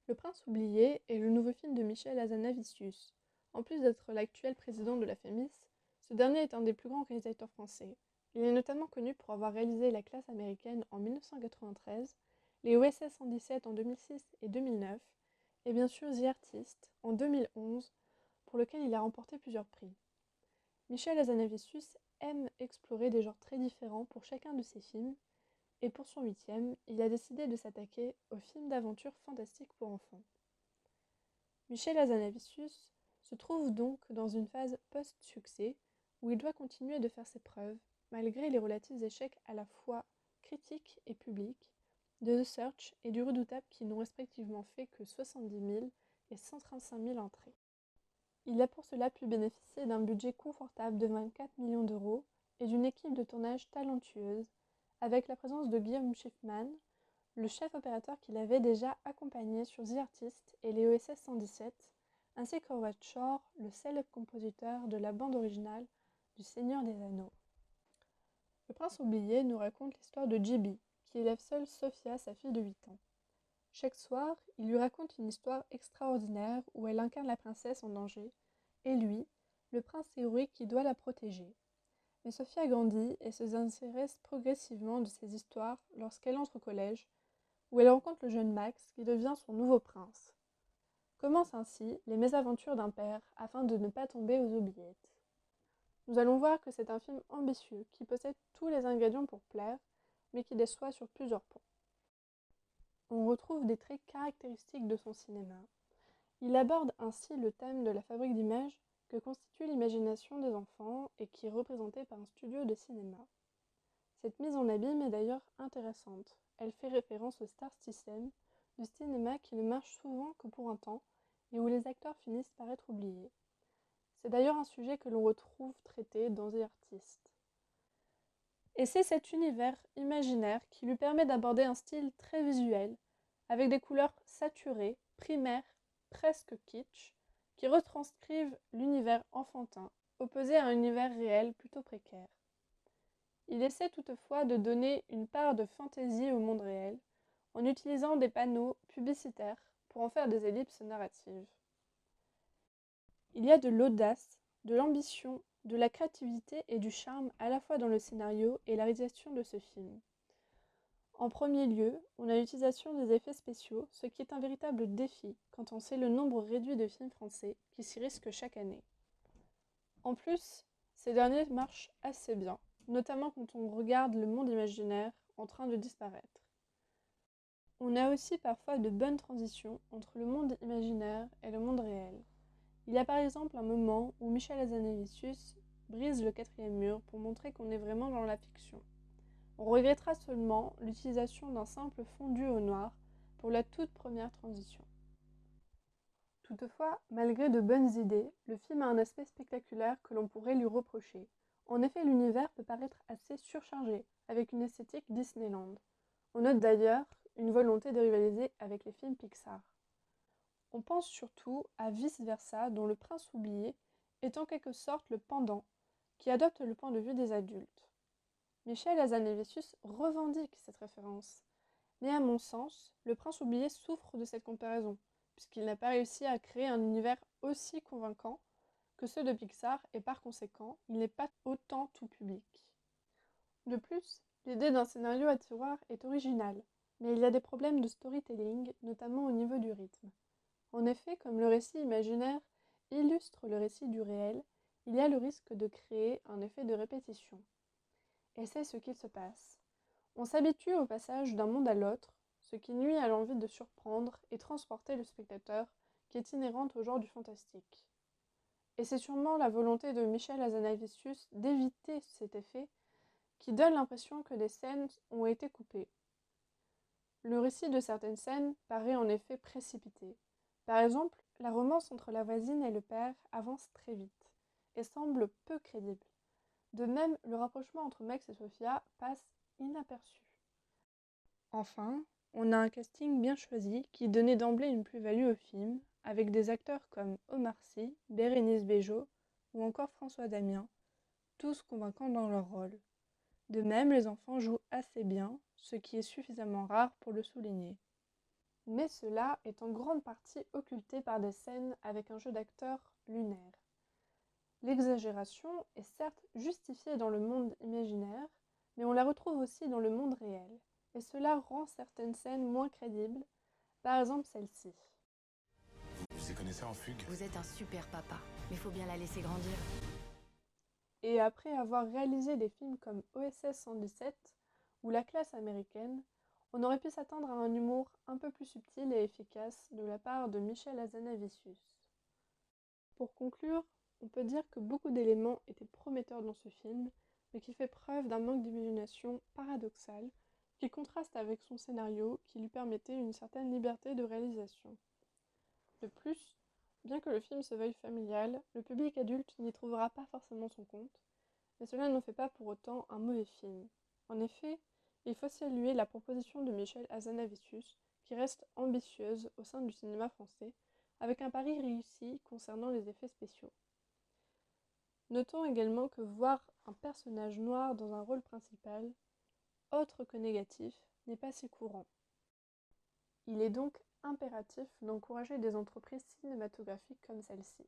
Le Prince oublié est le nouveau film de Michel Hazanavicius. En plus d'être l'actuel président de la FEMIS, ce dernier est un des plus grands réalisateurs français. Il est notamment connu pour avoir réalisé La Classe américaine en 1993, les OSS 117 en 2006 et 2009, et bien sûr The Artist en 2011, pour lequel il a remporté plusieurs prix. Michel Hazanavicius aime explorer des genres très différents pour chacun de ses films, et pour son huitième, il a décidé de s'attaquer aux films d'aventure fantastiques pour enfants. Michel Hazanavicius se trouve donc dans une phase post-succès où il doit continuer de faire ses preuves, malgré les relatifs échecs à la fois critiques et publics de The Search et du Redoutable qui n'ont respectivement fait que 70 000 et 135 000 entrées. Il a pour cela pu bénéficier d'un budget confortable de 24 millions d'euros et d'une équipe de tournage talentueuse, avec la présence de Guillaume Schiffman, le chef opérateur qui l'avait déjà accompagné sur The Artist et les OSS 117, ainsi qu'Howard Shore, le célèbre compositeur de la bande originale du Seigneur des Anneaux. Le Prince oublié nous raconte l'histoire de J.B., qui élève seule Sophia, sa fille de 8 ans. Chaque soir, il lui raconte une histoire extraordinaire où elle incarne la princesse en danger, et lui, le prince héroïque qui doit la protéger. Mais Sophia grandit et se désintéresse progressivement de ces histoires lorsqu'elle entre au collège, où elle rencontre le jeune Max qui devient son nouveau prince. Commencent ainsi les mésaventures d'un père afin de ne pas tomber aux oubliettes. Nous allons voir que c'est un film ambitieux qui possède tous les ingrédients pour plaire, mais qui déçoit sur plusieurs points. On retrouve des traits caractéristiques de son cinéma. Il aborde ainsi le thème de la fabrique d'images que constitue l'imagination des enfants et qui est représentée par un studio de cinéma. Cette mise en abîme est d'ailleurs intéressante. Elle fait référence au star system du cinéma qui ne marche souvent que pour un temps et où les acteurs finissent par être oubliés. C'est d'ailleurs un sujet que l'on retrouve traité dans The Artist. Et c'est cet univers imaginaire qui lui permet d'aborder un style très visuel, avec des couleurs saturées, primaires, presque kitsch, qui retranscrivent l'univers enfantin, opposé à un univers réel plutôt précaire. Il essaie toutefois de donner une part de fantaisie au monde réel, en utilisant des panneaux publicitaires pour en faire des ellipses narratives. Il y a de l'audace, de l'ambition, de la créativité et du charme à la fois dans le scénario et la réalisation de ce film. En premier lieu, on a l'utilisation des effets spéciaux, ce qui est un véritable défi quand on sait le nombre réduit de films français qui s'y risquent chaque année. En plus, ces derniers marchent assez bien, notamment quand on regarde le monde imaginaire en train de disparaître. On a aussi parfois de bonnes transitions entre le monde imaginaire et le monde réel. Il y a par exemple un moment où Michel Hazanavicius brise le quatrième mur pour montrer qu'on est vraiment dans la fiction. On regrettera seulement l'utilisation d'un simple fondu au noir pour la toute première transition. Toutefois, malgré de bonnes idées, le film a un aspect spectaculaire que l'on pourrait lui reprocher. En effet, l'univers peut paraître assez surchargé, avec une esthétique Disneyland. On note d'ailleurs une volonté de rivaliser avec les films Pixar. On pense surtout à Vice Versa, dont Le Prince oublié est en quelque sorte le pendant, qui adopte le point de vue des adultes. Michel Hazanavicius revendique cette référence, mais à mon sens, Le Prince oublié souffre de cette comparaison, puisqu'il n'a pas réussi à créer un univers aussi convaincant que ceux de Pixar et par conséquent, il n'est pas autant tout public. De plus, l'idée d'un scénario à tiroir est originale, mais il y a des problèmes de storytelling, notamment au niveau du rythme. En effet, comme le récit imaginaire illustre le récit du réel, il y a le risque de créer un effet de répétition. Et c'est ce qu'il se passe. On s'habitue au passage d'un monde à l'autre, ce qui nuit à l'envie de surprendre et transporter le spectateur, qui est inhérente au genre du fantastique. Et c'est sûrement la volonté de Michel Hazanavicius d'éviter cet effet qui donne l'impression que des scènes ont été coupées. Le récit de certaines scènes paraît en effet précipité. Par exemple, la romance entre la voisine et le père avance très vite et semble peu crédible. De même, le rapprochement entre Max et Sophia passe inaperçu. Enfin, on a un casting bien choisi qui donnait d'emblée une plus-value au film, avec des acteurs comme Omar Sy, Bérénice Bejo ou encore François Damien, tous convaincants dans leur rôle. De même, les enfants jouent assez bien, ce qui est suffisamment rare pour le souligner. Mais cela est en grande partie occulté par des scènes avec un jeu d'acteurs lunaire. L'exagération est certes justifiée dans le monde imaginaire, mais on la retrouve aussi dans le monde réel, et cela rend certaines scènes moins crédibles, par exemple celle-ci. Vous y connaissez en fugue? Vous êtes un super papa, mais faut bien la laisser grandir. Et après avoir réalisé des films comme OSS 117 ou La classe américaine, on aurait pu s'attendre à un humour un peu plus subtil et efficace de la part de Michel Hazanavicius. Pour conclure, on peut dire que beaucoup d'éléments étaient prometteurs dans ce film, mais qui fait preuve d'un manque d'imagination paradoxal, qui contraste avec son scénario qui lui permettait une certaine liberté de réalisation. De plus, bien que le film se veuille familial, le public adulte n'y trouvera pas forcément son compte, mais cela n'en fait pas pour autant un mauvais film. En effet, il faut saluer la proposition de Michel Hazanavicius, qui reste ambitieuse au sein du cinéma français, avec un pari réussi concernant les effets spéciaux. Notons également que voir un personnage noir dans un rôle principal, autre que négatif, n'est pas si courant. Il est donc impératif d'encourager des entreprises cinématographiques comme celle-ci.